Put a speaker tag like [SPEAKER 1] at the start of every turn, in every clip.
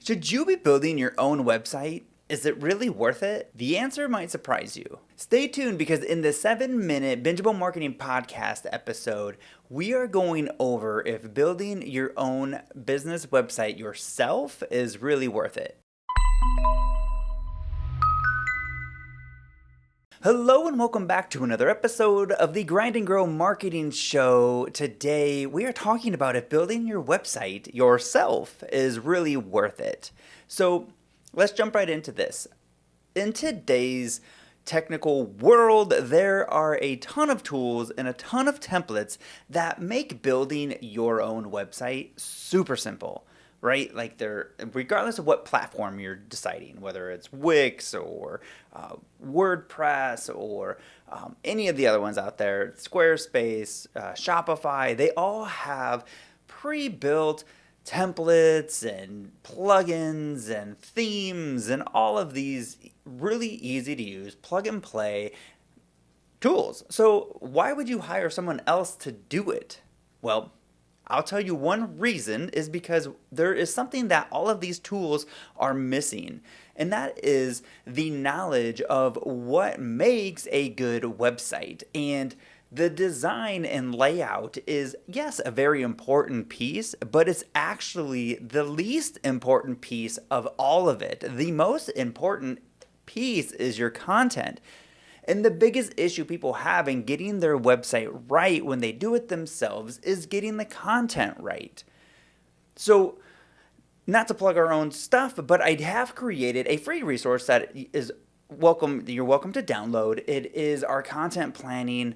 [SPEAKER 1] Should you be building your own website? Is it really worth it? The answer might surprise you. Stay tuned because in the 7-minute Bingeable Marketing Podcast episode, we are going over if building your own business website yourself is really worth it. Hello and welcome back to another episode of the Grind and Grow Marketing Show. Today we are talking about if building your website yourself is really worth it. So let's jump right into this. In today's technical world, there are a ton of tools and a ton of templates that make building your own website super simple. Right? Like they're, regardless of what platform you're deciding, whether it's Wix or WordPress or any of the other ones out there, Squarespace, Shopify, they all have pre-built templates and plugins and themes and all of these really easy to use, plug and play tools. So why would you hire someone else to do it? Well, I'll tell you one reason is because there is something that all of these tools are missing, and that is the knowledge of what makes a good website. And the design and layout is, yes, a very important piece, but it's actually the least important piece of all of it. The most important piece is your content. And the biggest issue people have in getting their website right when they do it themselves is getting the content right. So, not to plug our own stuff, but I have created a free resource that is you're welcome to download. It is our content planning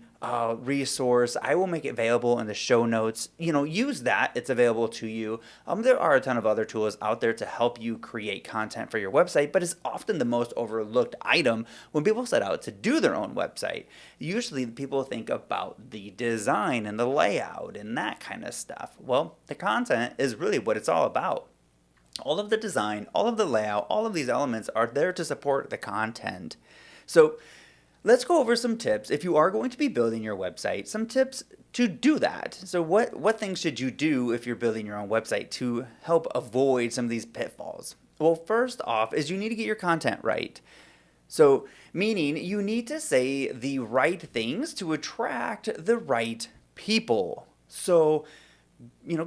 [SPEAKER 1] resource. I will make it available in the show notes. Use that. It's available to you. There are a ton of other tools out there to help you create content for your website, but it's often the most overlooked item when people set out to do their own website. Usually people think about the design and the layout and that kind of stuff. Well, the content is really what it's all about. All of the design, all of the layout, all of these elements are there to support the content. So let's go over some tips if you are going to be building your website, some tips to do that. So what things should you do if you're building your own website to help avoid some of these pitfalls? Well, first off is you need to get your content right. So meaning you need to say the right things to attract the right people. So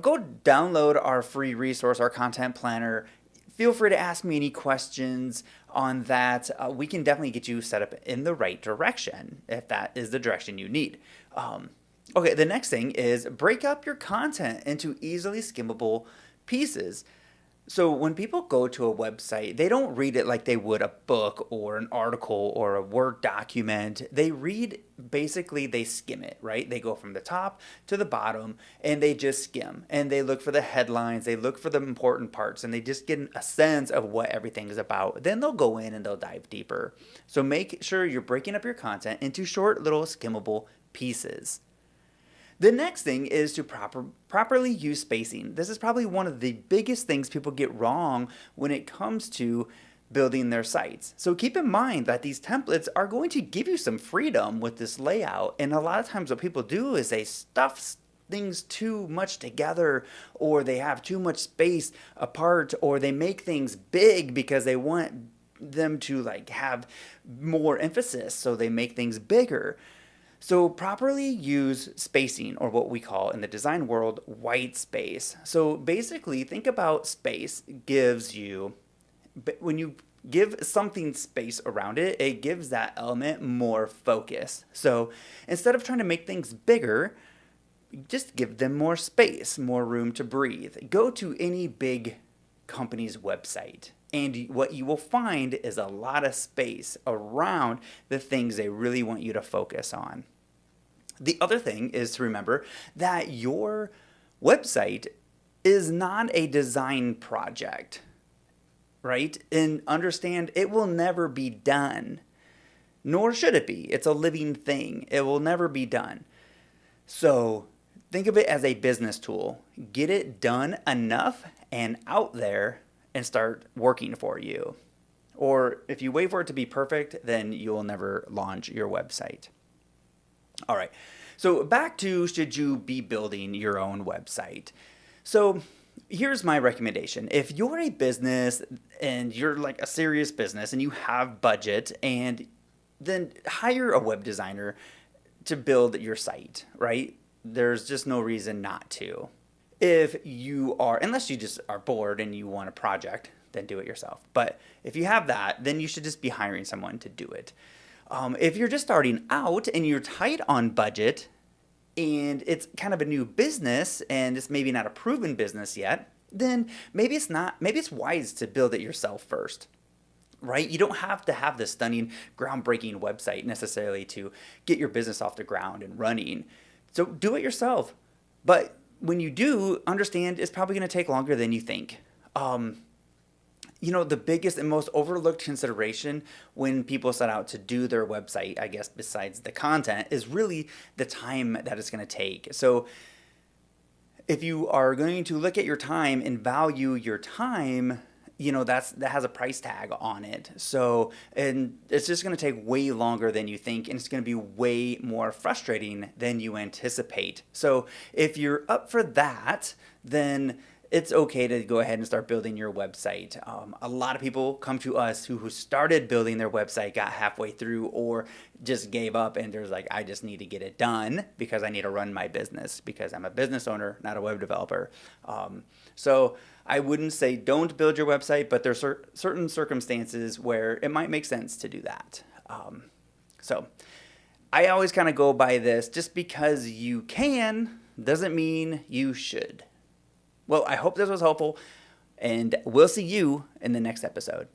[SPEAKER 1] go download our free resource, our content planner. Feel free to ask me any questions on that. We can definitely get you set up in the right direction if that is the direction you need. Okay, the next thing is break up your content into easily skimmable pieces. So when people go to a website, they don't read it like they would a book or an article or a Word document. They skim it, right? They go from the top to the bottom and they just skim and they look for the headlines, they look for the important parts, and they just get a sense of what everything is about. Then they'll go in and they'll dive deeper. So make sure you're breaking up your content into short little skimmable pieces. The next thing is to properly use spacing. This is probably one of the biggest things people get wrong when it comes to building their sites. So keep in mind that these templates are going to give you some freedom with this layout. And a lot of times what people do is they stuff things too much together, or they have too much space apart, or they make things big because they want them to have more emphasis. So they make things bigger. So properly use spacing, or what we call in the design world, white space. So basically think about space gives you, when you give something space around it, it gives that element more focus. So instead of trying to make things bigger, just give them more space, more room to breathe. Go to any big company's website, and what you will find is a lot of space around the things they really want you to focus on. The other thing is to remember that your website is not a design project, right? And understand it will never be done, nor should it be. It's a living thing. It will never be done. So think of it as a business tool. Get it done enough and out there and start working for you. Or if you wait for it to be perfect, then you will never launch your website. All right, so back to should you be building your own website? So here's my recommendation. If you're a business and you're like a serious business and you have budget, and then hire a web designer to build your site, right? There's just no reason not to. If you are, unless you just are bored and you want a project, then do it yourself. But if you have that, then you should just be hiring someone to do it. If you're just starting out and you're tight on budget, and it's kind of a new business and it's maybe not a proven business yet, then maybe it's wise to build it yourself first. Right? You don't have to have this stunning, groundbreaking website necessarily to get your business off the ground and running. So do it yourself. But when you do, understand it's probably going to take longer than you think. The biggest and most overlooked consideration when people set out to do their website, I guess, besides the content, is really the time that it's going to take. So if you are going to look at your time and value your time, that has a price tag on it. So, and it's just going to take way longer than you think, and it's going to be way more frustrating than you anticipate. So if you're up for that, then it's okay to go ahead and start building your website. A lot of people come to us who started building their website, got halfway through, or just gave up, and there's like, I just need to get it done because I need to run my business because I'm a business owner, not a web developer. So I wouldn't say don't build your website, but there's certain circumstances where it might make sense to do that. So I always kind of go by this: just because you can doesn't mean you should. Well, I hope this was helpful, and we'll see you in the next episode.